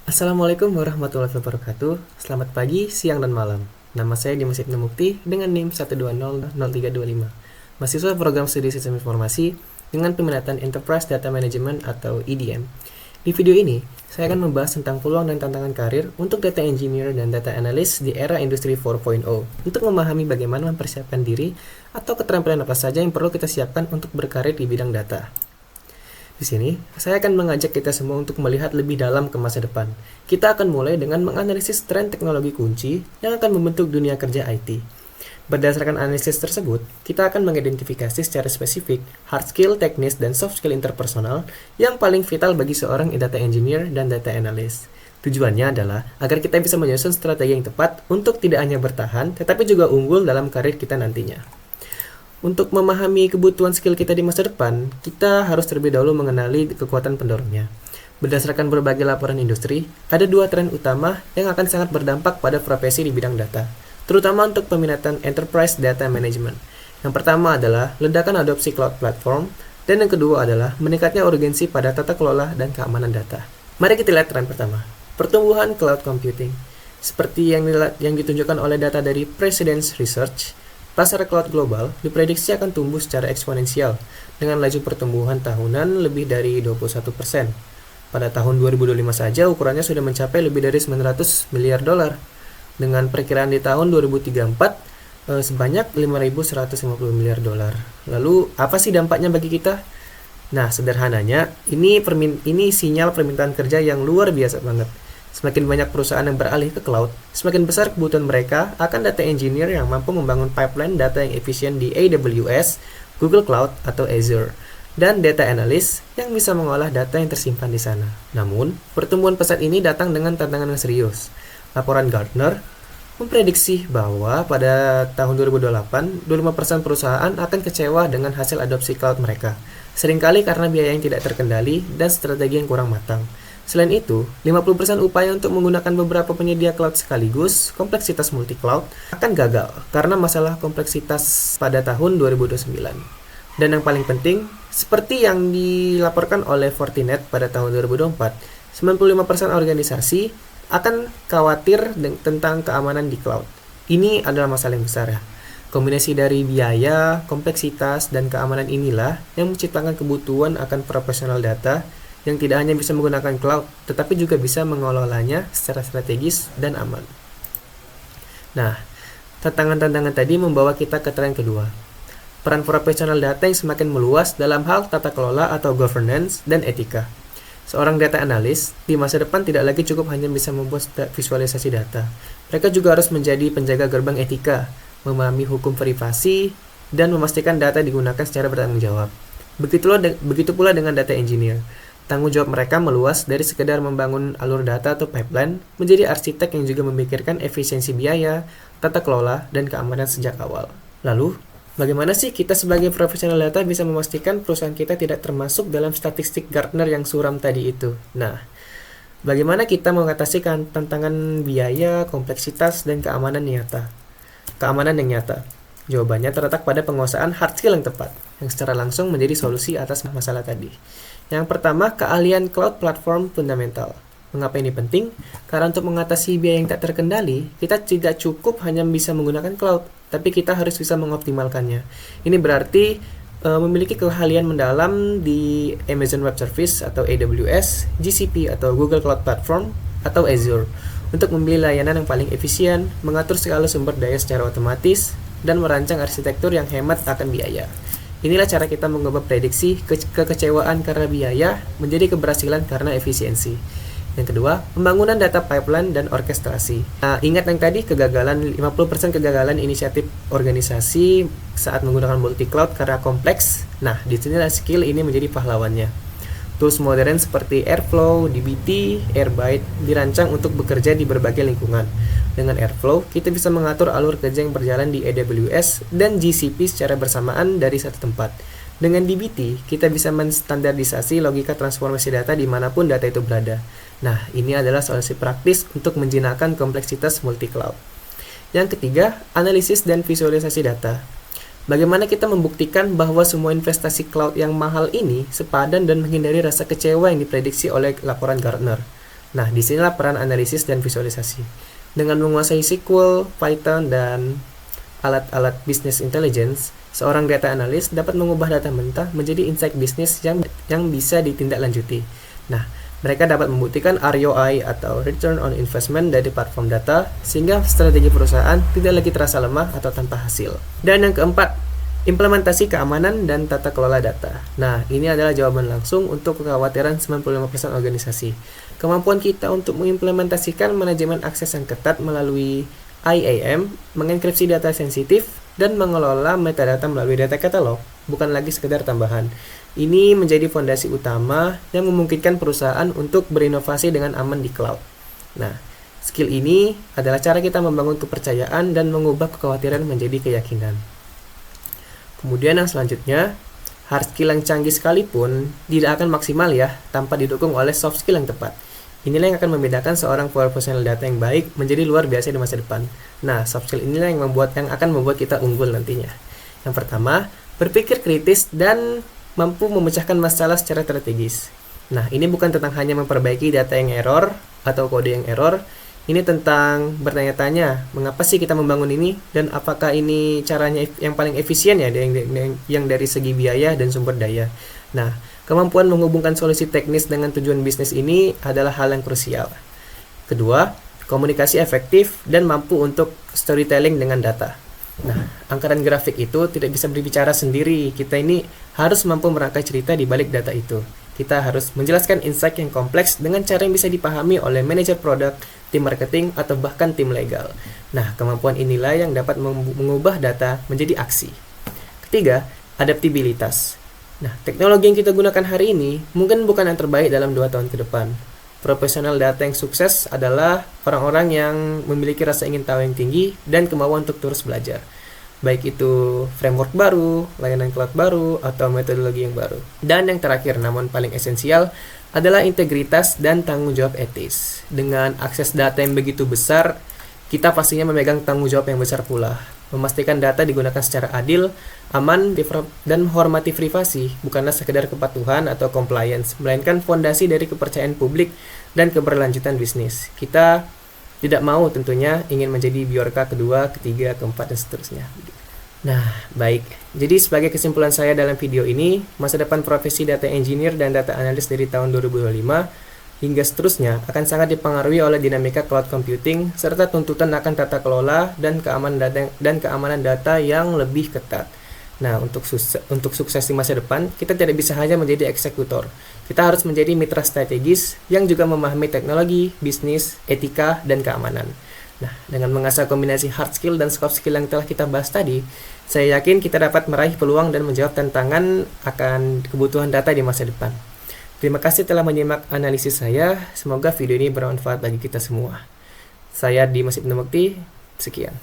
Assalamualaikum warahmatullahi wabarakatuh. Selamat pagi, siang, dan malam. Nama saya Dimas Ibnu Mukti dengan NIM 1200325. Mahasiswa Program Studi Sistem Informasi dengan peminatan Enterprise Data Management atau EDM. Di video ini, saya akan membahas tentang peluang dan tantangan karir untuk data engineer dan data analyst di era industri 4.0 untuk memahami bagaimana mempersiapkan diri atau keterampilan apa saja yang perlu kita siapkan untuk berkarir di bidang data. Di sini, saya akan mengajak kita semua untuk melihat lebih dalam ke masa depan. Kita akan mulai dengan menganalisis tren teknologi kunci yang akan membentuk dunia kerja IT. Berdasarkan analisis tersebut, kita akan mengidentifikasi secara spesifik hard skill, teknis, dan soft skill interpersonal yang paling vital bagi seorang data engineer dan data analyst. Tujuannya adalah agar kita bisa menyusun strategi yang tepat untuk tidak hanya bertahan, tetapi juga unggul dalam karir kita nantinya. Untuk memahami kebutuhan skill kita di masa depan, kita harus terlebih dahulu mengenali kekuatan pendorongnya. Berdasarkan berbagai laporan industri, ada dua tren utama yang akan sangat berdampak pada profesi di bidang data, terutama untuk peminatan Enterprise Data Management. Yang pertama adalah ledakan adopsi cloud platform, dan yang kedua adalah meningkatnya urgensi pada tata kelola dan keamanan data. Mari kita lihat tren pertama, pertumbuhan cloud computing. Seperti yang ditunjukkan oleh data dari Precedence Research, pasar cloud global diprediksi akan tumbuh secara eksponensial dengan laju pertumbuhan tahunan lebih dari 21%. Pada tahun 2025 saja ukurannya sudah mencapai lebih dari 900 miliar dolar. Dengan perkiraan di tahun 2034 sebanyak 5.150 miliar dolar. Lalu apa sih dampaknya bagi kita? Nah, sederhananya ini sinyal permintaan kerja yang luar biasa banget. Semakin banyak perusahaan yang beralih ke cloud, semakin besar kebutuhan mereka akan data engineer yang mampu membangun pipeline data yang efisien di AWS, Google Cloud, atau Azure, dan data analyst yang bisa mengolah data yang tersimpan di sana. Namun, pertumbuhan pesat ini datang dengan tantangan yang serius. Laporan Gartner memprediksi bahwa pada tahun 2028, 25% perusahaan akan kecewa dengan hasil adopsi cloud mereka, seringkali karena biaya yang tidak terkendali dan strategi yang kurang matang. Selain itu, 50% upaya untuk menggunakan beberapa penyedia cloud sekaligus, kompleksitas multi-cloud, akan gagal karena masalah kompleksitas pada tahun 2029. Dan yang paling penting, seperti yang dilaporkan oleh Fortinet pada tahun 2024, 95% organisasi akan khawatir tentang keamanan di cloud. Ini adalah masalah yang besar ya. Kombinasi dari biaya, kompleksitas, dan keamanan inilah yang menciptakan kebutuhan akan profesional data yang tidak hanya bisa menggunakan cloud, tetapi juga bisa mengelolanya secara strategis dan aman. Nah, tantangan-tantangan tadi membawa kita ke tren kedua. Peran profesional data yang semakin meluas dalam hal tata kelola atau governance dan etika. Seorang data analis di masa depan tidak lagi cukup hanya bisa membuat visualisasi data. Mereka juga harus menjadi penjaga gerbang etika, memahami hukum privasi, dan memastikan data digunakan secara bertanggung jawab. Begitu pula dengan data engineer. Tanggung jawab mereka meluas dari sekedar membangun alur data atau pipeline menjadi arsitek yang juga memikirkan efisiensi biaya, tata kelola, dan keamanan sejak awal. Lalu, bagaimana sih kita sebagai profesional data bisa memastikan perusahaan kita tidak termasuk dalam statistik Gartner yang suram tadi itu? Nah, bagaimana kita mengatasi tantangan biaya, kompleksitas, dan keamanan yang nyata? Jawabannya terletak pada penguasaan hard skill yang tepat, yang secara langsung menjadi solusi atas masalah tadi. Yang pertama, keahlian cloud platform fundamental. Mengapa ini penting? Karena untuk mengatasi biaya yang tak terkendali, kita tidak cukup hanya bisa menggunakan cloud, tapi kita harus bisa mengoptimalkannya. Ini berarti memiliki keahlian mendalam di Amazon Web Service atau AWS, GCP atau Google Cloud Platform, atau Azure, untuk memilih layanan yang paling efisien, mengatur skala sumber daya secara otomatis, dan merancang arsitektur yang hemat akan biaya. Inilah cara kita mengubah prediksi kekecewaan karena biaya menjadi keberhasilan karena efisiensi. Yang kedua, pembangunan data pipeline dan orkestrasi. Nah, ingat yang tadi 50% kegagalan inisiatif organisasi saat menggunakan multi-cloud karena kompleks. Nah, di sinilah skill ini menjadi pahlawannya. Tools modern seperti Airflow, dbt, Airbyte dirancang untuk bekerja di berbagai lingkungan. Dengan Airflow, kita bisa mengatur alur kerja yang berjalan di AWS dan GCP secara bersamaan dari satu tempat. Dengan dbt, kita bisa menstandardisasi logika transformasi data dimanapun data itu berada. Nah, ini adalah solusi praktis untuk menjinakkan kompleksitas multi-cloud. Yang ketiga, analisis dan visualisasi data. Bagaimana kita membuktikan bahwa semua investasi cloud yang mahal ini sepadan dan menghindari rasa kecewa yang diprediksi oleh laporan Gartner? Nah, disinilah peran analisis dan visualisasi. Dengan menguasai SQL, Python, dan alat-alat business intelligence, seorang data analis dapat mengubah data mentah menjadi insight bisnis yang bisa ditindaklanjuti. Nah, mereka dapat membuktikan ROI atau return on investment dari platform data, sehingga strategi perusahaan tidak lagi terasa lemah atau tanpa hasil. Dan yang keempat, implementasi keamanan dan tata kelola data. Nah, ini adalah jawaban langsung untuk kekhawatiran 95% organisasi. Kemampuan kita untuk mengimplementasikan manajemen akses yang ketat melalui IAM, mengenkripsi data sensitif, dan mengelola metadata melalui data katalog, bukan lagi sekedar tambahan. Ini menjadi fondasi utama yang memungkinkan perusahaan untuk berinovasi dengan aman di cloud. Nah, skill ini adalah cara kita membangun kepercayaan dan mengubah kekhawatiran menjadi keyakinan. Kemudian yang selanjutnya, hard skill yang canggih sekalipun tidak akan maksimal ya tanpa didukung oleh soft skill yang tepat. Inilah yang akan membedakan seorang profesional data yang baik menjadi luar biasa di masa depan. Nah, soft skill inilah yang akan membuat kita unggul nantinya. Yang pertama, berpikir kritis dan mampu memecahkan masalah secara strategis. Nah, ini bukan tentang hanya memperbaiki data yang error atau kode yang error. Ini tentang bertanya-tanya, mengapa sih kita membangun ini dan apakah ini caranya yang paling efisien ya yang dari segi biaya dan sumber daya. Nah, kemampuan menghubungkan solusi teknis dengan tujuan bisnis ini adalah hal yang krusial. Kedua, komunikasi efektif dan mampu untuk storytelling dengan data. Nah, anggaran grafik itu tidak bisa berbicara sendiri. Kita ini harus mampu merangkai cerita di balik data itu. Kita harus menjelaskan insight yang kompleks dengan cara yang bisa dipahami oleh manajer produk, tim marketing, atau bahkan tim legal. Nah, kemampuan inilah yang dapat mengubah data menjadi aksi. Ketiga, adaptabilitas. Nah, teknologi yang kita gunakan hari ini mungkin bukan yang terbaik dalam 2 tahun ke depan. Profesional data yang sukses adalah orang-orang yang memiliki rasa ingin tahu yang tinggi dan kemauan untuk terus belajar. Baik itu framework baru, layanan cloud baru, atau metodologi yang baru. Dan yang terakhir namun paling esensial adalah integritas dan tanggung jawab etis. Dengan akses data yang begitu besar, kita pastinya memegang tanggung jawab yang besar pula. Memastikan data digunakan secara adil, aman, dan menghormati privasi bukanlah sekedar kepatuhan atau compliance, melainkan fondasi dari kepercayaan publik dan keberlanjutan bisnis. Kita tidak mau tentunya ingin menjadi Bjorka kedua, ketiga, keempat, dan seterusnya. Nah, baik. Jadi sebagai kesimpulan saya dalam video ini, masa depan profesi data engineer dan data analyst dari tahun 2025 hingga seterusnya akan sangat dipengaruhi oleh dinamika cloud computing serta tuntutan akan tata kelola dan keamanan data yang lebih ketat. Nah, untuk sukses di masa depan, kita tidak bisa hanya menjadi eksekutor. Kita harus menjadi mitra strategis yang juga memahami teknologi, bisnis, etika, dan keamanan. Nah, dengan mengasah kombinasi hard skill dan soft skill yang telah kita bahas tadi, saya yakin kita dapat meraih peluang dan menjawab tantangan akan kebutuhan data di masa depan. Terima kasih telah menyimak analisis saya. Semoga video ini bermanfaat bagi kita semua. Saya Dimas Ibnu Mukti, sekian.